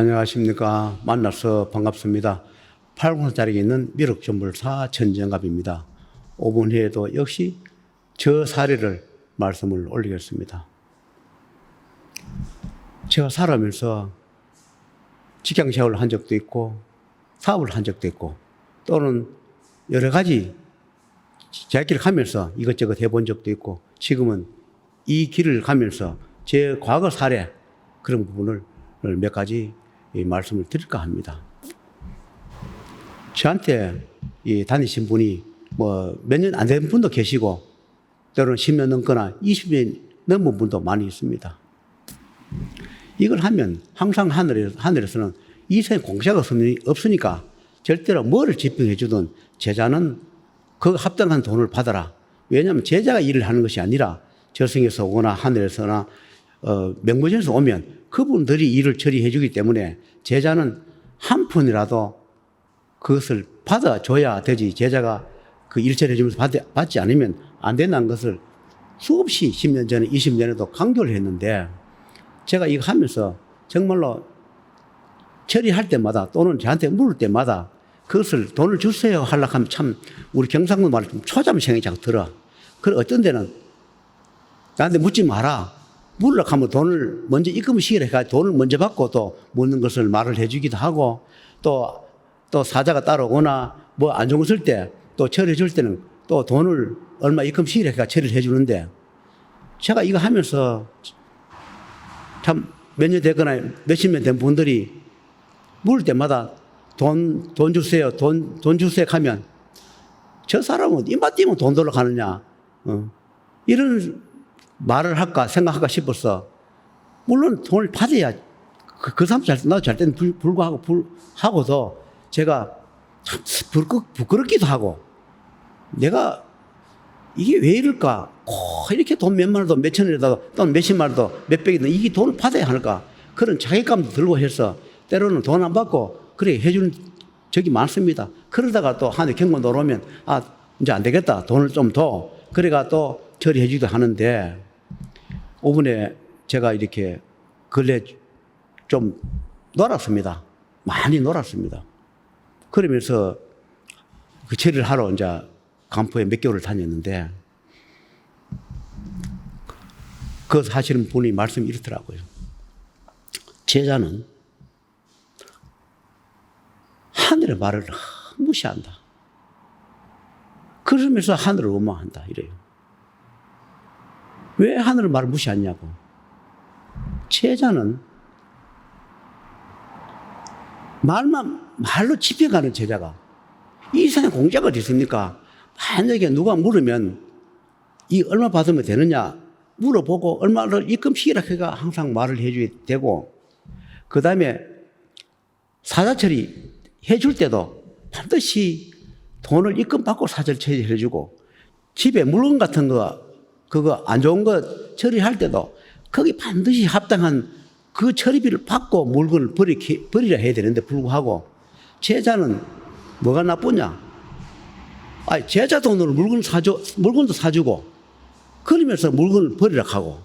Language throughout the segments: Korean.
안녕하십니까. 만나서 반갑습니다. 8권짜리 있는 미륵전불사 천정갑입니다. 5분 후에도 역시 저 사례를 말씀을 올리겠습니다. 제가 살아면서 직장생활을 한 적도 있고 사업을 한 적도 있고 또는 여러 가지 제 길을 가면서 이것저것 해본 적도 있고 지금은 이 길을 가면서 제 과거 사례 그런 부분을 몇 가지 말씀을 드릴까 합니다. 저한테 다니신 분이 뭐 몇 년 안 된 분도 계시고 때로는 10년 넘거나 20년 넘은 분도 많이 있습니다. 이걸 하면 항상 하늘에서는 이 세상에 공짜가 없으니까 절대로 뭐를 집행해 주든 제자는 그 합당한 돈을 받아라. 왜냐하면 제자가 일을 하는 것이 아니라 저승에서 오거나 하늘에서나 명무전에서 오면 그분들이 일을 처리해 주기 때문에 제자는 한 푼이라도 그것을 받아줘야 되지, 제자가 그 일 처리해 주면서 받지 않으면 안 된다는 것을 수없이 10년 전에 20년에도 강조를 했는데, 제가 이거 하면서 정말로 처리할 때마다 또는 저한테 물을 때마다 그것을 돈을 주세요 하려고 하면 참 우리 경상도 말로 좀 초잠생이 자꾸 들어. 그리고 어떤 데는 나한테 묻지 마라. 물으려고 하면 돈을 먼저 입금시키라 해가지고 돈을 먼저 받고 또 묻는 것을 말을 해주기도 하고, 또 사자가 따라오거나 뭐 안 좋은 거 쓸 때 또 처리해 줄 때는 또 돈을 얼마 입금시키라 해가지고 처리를 해 주는데, 제가 이거 하면서 참 몇 년 됐거나 몇십 년 된 분들이 물을 때마다 돈 주세요, 돈 주세요 하면 저 사람은 입맛 띄면 돈 돌러 가느냐, 이런 말을 할까 생각할까 싶어서, 물론 돈을 받아야 그 사람 나도 잘 때는 하고도 제가 참 부끄럽기도 하고, 내가 이게 왜 이럴까? 이렇게 돈 몇만 원도 몇천 원이라도 또는 몇십만 원도 몇백이든 이게 돈을 받아야 할까? 그런 자괴감도 들고 해서 때로는 돈 안 받고 그래 해주는 적이 많습니다. 그러다가 또 한해 경고 들어오면 이제 안 되겠다, 돈을 좀 더, 그래가 또 처리해 주기도 하는데, 5분에 제가 이렇게 근래 좀 놀았습니다. 많이 놀았습니다. 그러면서 그 처리를 하러 이제 간포에 몇 개월을 다녔는데, 그 하시는 분이 말씀이 이렇더라고요. 제자는 하늘의 말을 무시한다. 그러면서 하늘을 원망한다. 이래요. 왜 하늘의 말을 무시하냐고. 제자는 말로 집행하는 제자가, 이 세상에 공짜가 어디 있습니까? 만약에 누가 물으면 이 얼마 받으면 되느냐 물어보고 얼마를 입금시키라 해가 항상 말을 해줘야 되고, 그 다음에 사자 처리 해줄 때도 반드시 돈을 입금 받고 사자 처리해 주고, 집에 물건 같은 거 그거 안 좋은 거 처리할 때도 거기 반드시 합당한 그 처리비를 받고 물건을 버리려 해야 되는데 불구하고, 제자는 뭐가 나쁘냐? 제자 돈으로 물건도 사주고 그러면서 물건을 버리라 하고,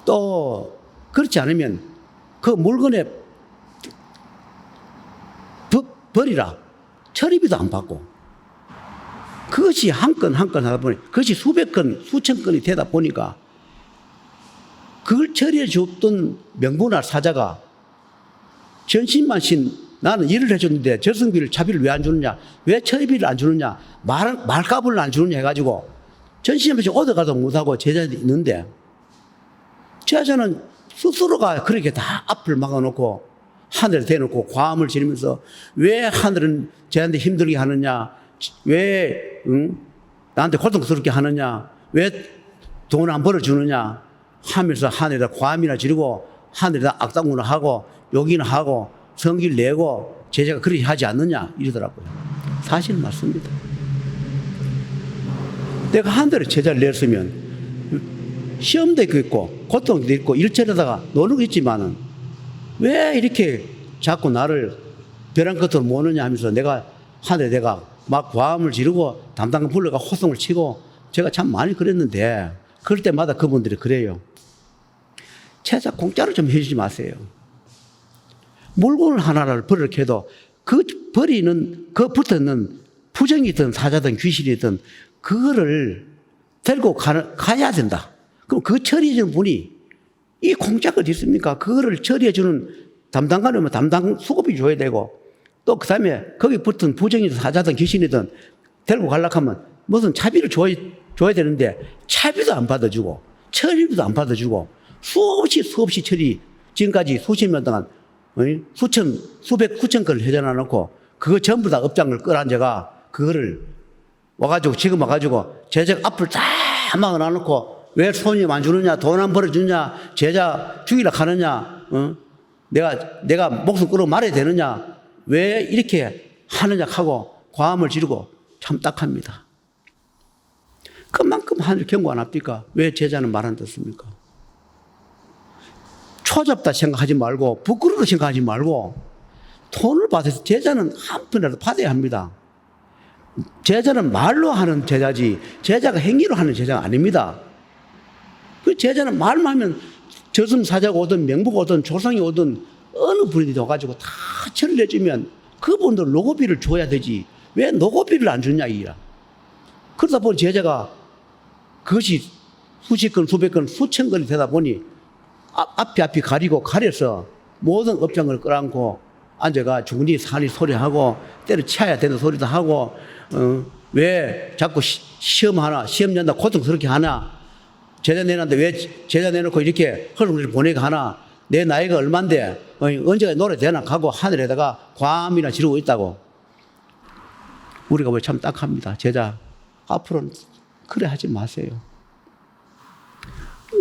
또 그렇지 않으면 그 물건에 버리라 처리비도 안 받고, 그것이 한 건 하다 보니 그것이 수백 건 수천 건이 되다 보니까 그걸 처리해 줬던 명분할 사자가 전신만신 나는 일을 해줬는데 저승비를 차비를 왜 안 주느냐, 왜 처리비를 안 주느냐, 말값을 안 주느냐 해가지고 전신만신 얻어가도 못하고 제자들이 있는데, 제자는 스스로가 그렇게 다 앞을 막아놓고 하늘에 대놓고 과음을 지르면서 왜 하늘은 쟤한테 힘들게 하느냐, 왜 나한테 고통스럽게 하느냐, 왜 돈 안 벌어주느냐 하면서 하늘에다 과음이나 지르고 하늘에다 악당구나 하고 욕이나 하고 성기를 내고 제자가 그렇게 하지 않느냐 이러더라고요. 사실 맞습니다. 내가 하늘에 제자를 냈으면 시험도 있고 고통도 있고 일처리하다가 노는 거 있지만은 왜 이렇게 자꾸 나를 벼랑 끝으로 모느냐 하면서 내가 막 과음을 지르고 담당을 불러가 호성을 치고 제가 참 많이 그랬는데, 그럴 때마다 그분들이 그래요. 제자 공짜로 좀 해주지 마세요. 물건을 하나를 버리게 해도 그 버리는, 그 붙어 있는 부정이든 사자든 귀신이든 그거를 들고 가야 된다. 그럼 그 처리해주는 분이 이 공짜가 어디 있습니까? 그거를 처리해주는 담당관이면 담당 수급이 줘야 되고 또 그 다음에 거기 붙은 부정이든 사자든 귀신이든 데리고 가려고 하면 무슨 차비를 줘야 되는데 차비도 안 받아주고 처리비도 안 받아주고 수없이 처리 지금까지 수십 년 동안 수백, 구천 건을 회전해 놓고 그거 전부 다 업장을 끌어앉아가 그거를 와가지고 지금 와가지고 제작 앞을 다 막아 놔놓고 왜 손님 안 주느냐 돈 안 벌어주냐 제자 죽이려 하느냐 내가 목숨 끌어 말해야 되느냐 왜 이렇게 하느냐 하고 과음을 지르고 참 딱합니다. 그만큼 하늘 경고 안 합니까? 왜 제자는 말 안 듣습니까? 초잡다 생각하지 말고 부끄러워 생각하지 말고 돈을 받아서 제자는 한 푼이라도 받아야 합니다. 제자는 말로 하는 제자지 제자가 행위로 하는 제자가 아닙니다. 그 제자는 말만 하면 저승사자가 오든 명부가 오든 조상이 오든 어느 분이 와가지고 다 처리를 해주면 그분들 노고비를 줘야 되지 왜 노고비를 안 주냐 이라. 그러다 보니 제자가 그것이 수십 건 수백 건 수천 건이 되다 보니 앞이 가려서 모든 업장을 끌어안고 앉아가 중리 산이 소리하고 때려쳐야 되는 소리도 하고 왜 자꾸 시험 낸다 고통스럽게 하나 제자 내놨는데 왜 제자 내놓고 이렇게 허름을 보내게 하나 내 나이가 얼만데 언제까지 노래 되나 가고 하늘에다가 과음이나 지르고 있다고. 우리가 왜 참 딱합니다. 제자 앞으로는 그래 하지 마세요.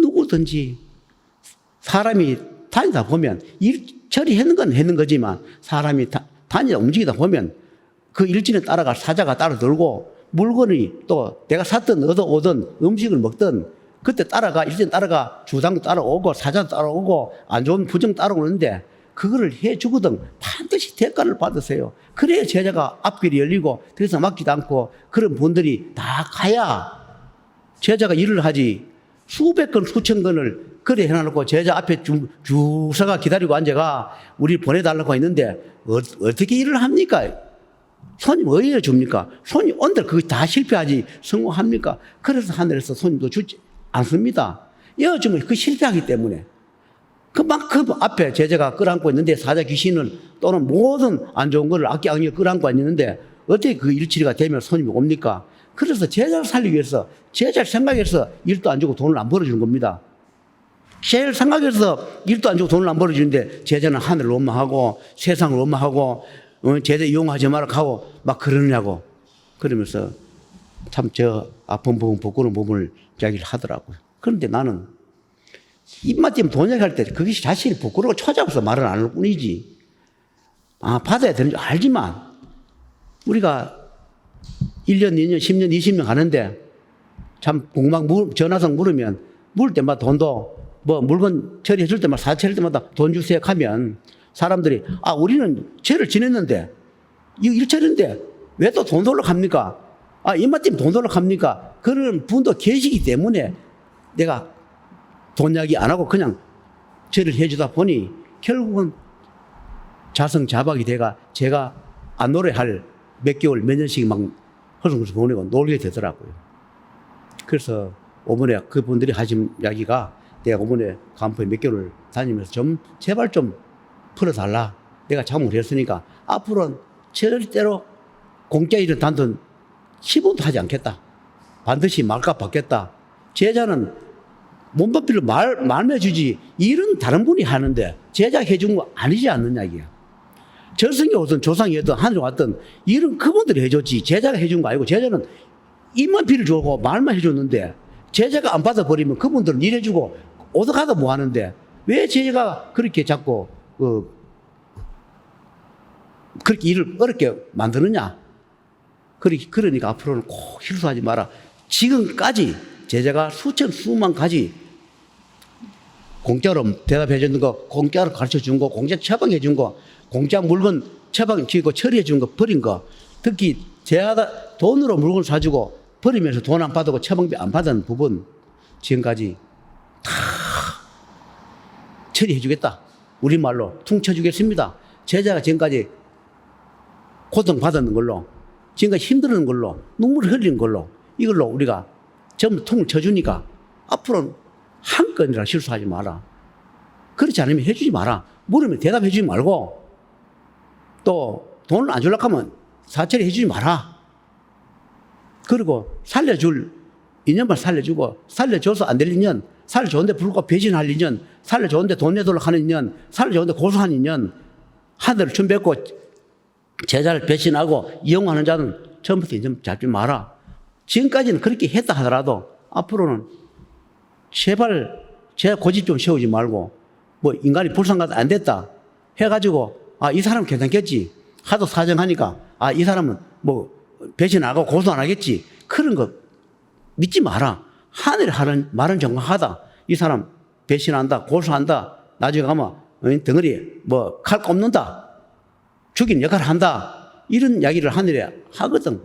누구든지 사람이 다니다 보면 일 처리하는 건 했는 거지만 사람이 다니다 움직이다 보면 그 일진에 따라가 사자가 따라 들고 물건이 또 내가 샀든 얻어오든 음식을 먹든 그때 따라가 일진 따라가 주당도 따라오고 사자도 따라오고 안 좋은 부정 따라오는데 그거를 해주거든 반드시 대가를 받으세요. 그래야 제자가 앞길이 열리고 그래서 막지도 않고 그런 분들이 다 가야 제자가 일을 하지 수백 건 수천 건을 그래 해놔놓고 제자 앞에 주사가 기다리고 앉아가 우리 보내달라고 했는데 어떻게 일을 합니까? 손님 어디에 줍니까? 손님 온들 그거 다 실패하지 성공합니까? 그래서 하늘에서 손님도 주지 않습니다. 여주면 그 실패하기 때문에 그만큼 앞에 제자가 끌어안고 있는데 사자 귀신은 또는 모든 안 좋은 거를 악기 끌어안고 있는데 어떻게 그 일치리가 되면 손님이 옵니까? 그래서 제자를 살리기 위해서 제자를 생각해서 일도 안 주고 돈을 안 벌어주는 겁니다. 제자를 생각해서 일도 안 주고 돈을 안 벌어주는데 제자는 하늘을 원망하고 세상을 원망하고 제자 이용하지 말라 하고 막 그러느냐고 그러면서 참 저 아픈 부분 부끄러운 부분을 이야기를 하더라고요. 그런데 나는 입맛 때문에 돈 얘기할 때 그것이 자신이 부끄러워 초잡아서 말을 안 할 뿐이지 받아야 되는 줄 알지만 우리가 1년, 2년, 10년, 20년 가는데 참 궁금한 전화상 물으면 물을 때마다 돈도 뭐 물건 처리해 줄 때마다 사처리할 때마다 돈 주세요 하면 사람들이 우리는 죄를 지냈는데 이거 일처리인데 왜 또 돈 돌러 갑니까? 입맛 때문에 돈 돌러 갑니까? 그런 분도 계시기 때문에 내가 돈 이야기 안 하고 그냥 죄를 해주다 보니 결국은 자성자박이 돼가 제가 안 노래할 몇 개월 몇 년씩 막 허송허송 보내고 놀게 되더라고요. 그래서 오번에 그분들이 하신 이야기가 내가 오번에 간포에 몇 개월 다니면서 좀 제발 좀 풀어달라. 내가 잘못했으니까 앞으로는 절대로 공짜 일은 단돈 10원도 하지 않겠다. 반드시 말값 받겠다. 제자는 몸밥비를 말매주지 일은 다른 분이 하는데 제자 해준 거 아니지 않느냐 이게야. 저승이 오든 조상이 오든 하늘에 왔든 일은 그분들이 해줬지 제자가 해준 거 아니고 제자는 입만 비를 주고 말만 해줬는데 제자가 안 받아버리면 그분들은 일해주고 오다가다 뭐 하는데 왜 제자가 그렇게 자꾸 그렇게 일을 어렵게 만드느냐. 그러니까 앞으로는 꼭 실수하지 마라. 지금까지 제자가 수만 가지 공짜로 대답해 주는 거, 공짜로 가르쳐 준 거, 공짜 처방해 준 거, 공짜 물건 처방시키고 처리해 준 거, 버린 거. 특히 제가 돈으로 물건을 사주고 버리면서 돈 안 받고 처방비 안 받은 부분 지금까지 다 처리해 주겠다. 우리말로 퉁쳐 주겠습니다. 제자가 지금까지 고통받았는 걸로, 지금까지 힘들었는 걸로, 눈물을 흘리는 걸로, 이걸로 우리가 전부 통을 쳐주니까 앞으로는 한 건이라 실수하지 마라. 그렇지 않으면 해주지 마라. 물으면 대답해주지 말고, 또 돈을 안 주려고 하면 사처리 해주지 마라. 그리고 살려줄 인연만 살려주고, 살려줘서 안 될 인연, 살려줬는데 불구하고 배신할 인연, 살려줬는데 돈 내도록 하는 인연, 살려줬는데 고소하는 인연, 하늘을 춤 뱉고 제자를 배신하고 이용하는 자는 처음부터 인연 잡지 마라. 지금까지는 그렇게 했다 하더라도 앞으로는 제발 제 고집 좀 세우지 말고, 뭐 인간이 불쌍하다 안 됐다 해가지고 아, 이 사람 괜찮겠지 하도 사정하니까 아, 이 사람은 뭐 배신 안 하고 고소 안 하겠지, 그런 거 믿지 마라. 하늘이 하는 말은 정확하다. 이 사람 배신한다, 고소한다, 나중에 가면 덩어리 뭐 칼 꼽는다, 죽이는 역할을 한다, 이런 이야기를 하늘에 하거든.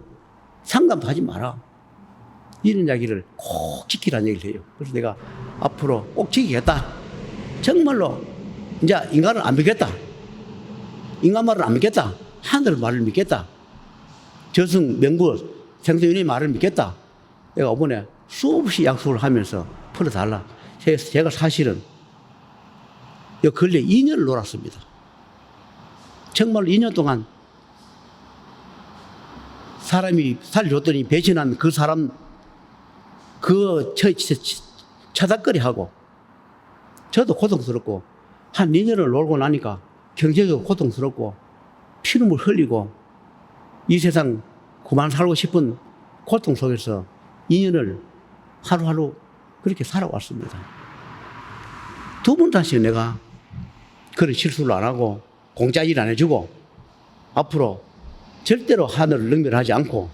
상담도 하지 마라. 이런 이야기를 꼭 지키라는 얘기를 해요. 그래서 내가 앞으로 꼭 지키겠다. 정말로 이제 인간을 안 믿겠다. 인간 말을 안 믿겠다. 하늘 말을 믿겠다. 저승 명부 생존의 말을 믿겠다. 내가 이번에 수없이 약속을 하면서 풀어달라. 제가 사실은 요 근래 2년을 놀았습니다. 정말 2년 동안 사람이 살려줬더니 배신한 그 사람 그 처닥거리 하고 저도 고통스럽고, 한 2년을 놀고 나니까 경제적으로 고통스럽고 피눈물 흘리고 이 세상 그만 살고 싶은 고통 속에서 2년을 하루하루 그렇게 살아왔습니다. 두 번 다시 내가 그런 실수를 안 하고 공짜 일 안 해주고 앞으로 절대로 하늘을 능멸하지 않고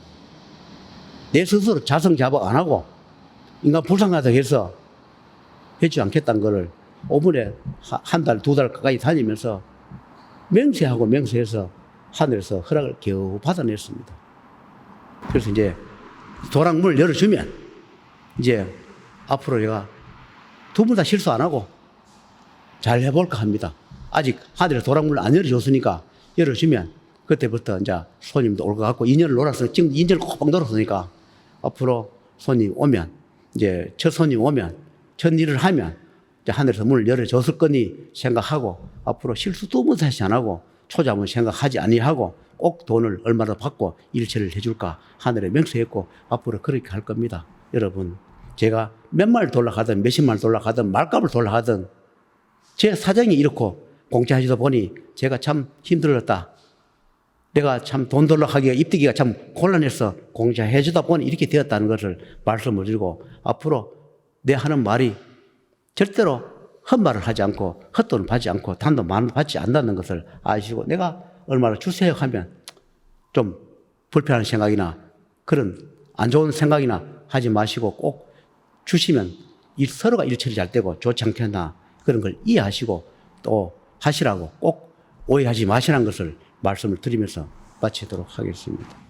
내 스스로 자성자박 안 하고 인간 불쌍하다고 해서 해주지 않겠다는 거를 5분에 한 달, 2달 가까이 다니면서 맹세하고 맹세해서 하늘에서 허락을 겨우 받아냈습니다. 그래서 이제 도랑문을 열어주면 이제 앞으로 제가 두 분 다 실수 안 하고 잘 해볼까 합니다. 아직 하늘에 도랑문을 안 열어줬으니까 열어주면 그때부터 이제 손님도 올 것 같고, 2년을 놀아서 지금 2년을 꼭 놀았으니까 앞으로 손님 오면, 이제 첫 손님 오면, 첫 일을 하면 이제 하늘에서 문을 열어줬을 거니 생각하고 앞으로 실수 두 번 다시 안 하고 초잡은 생각하지 아니하고 꼭 돈을 얼마나 받고 일처리를 해줄까 하늘에 명세했고 앞으로 그렇게 할 겁니다. 여러분, 제가 몇 마일 돌아가든 몇십 마일 돌아가든 말값을 돌아가든 제 사정이 이렇고 공짜하시다 보니 제가 참 힘들었다. 내가 참 돈 돌아가기가 입대기가 참 곤란해서 공짜해주다 보니 이렇게 되었다는 것을 말씀을 드리고, 앞으로 내 하는 말이 절대로 헛말을 하지 않고 헛돈을 받지 않고 단돈 만 원 받지 않는다는 것을 아시고, 내가 얼마나 주세요 하면 좀 불편한 생각이나 그런 안 좋은 생각이나 하지 마시고 꼭 주시면 서로가 일처리 잘 되고 좋지 않겠나, 그런 걸 이해하시고 또 하시라고 꼭 오해하지 마시라는 것을 말씀을 드리면서 마치도록 하겠습니다.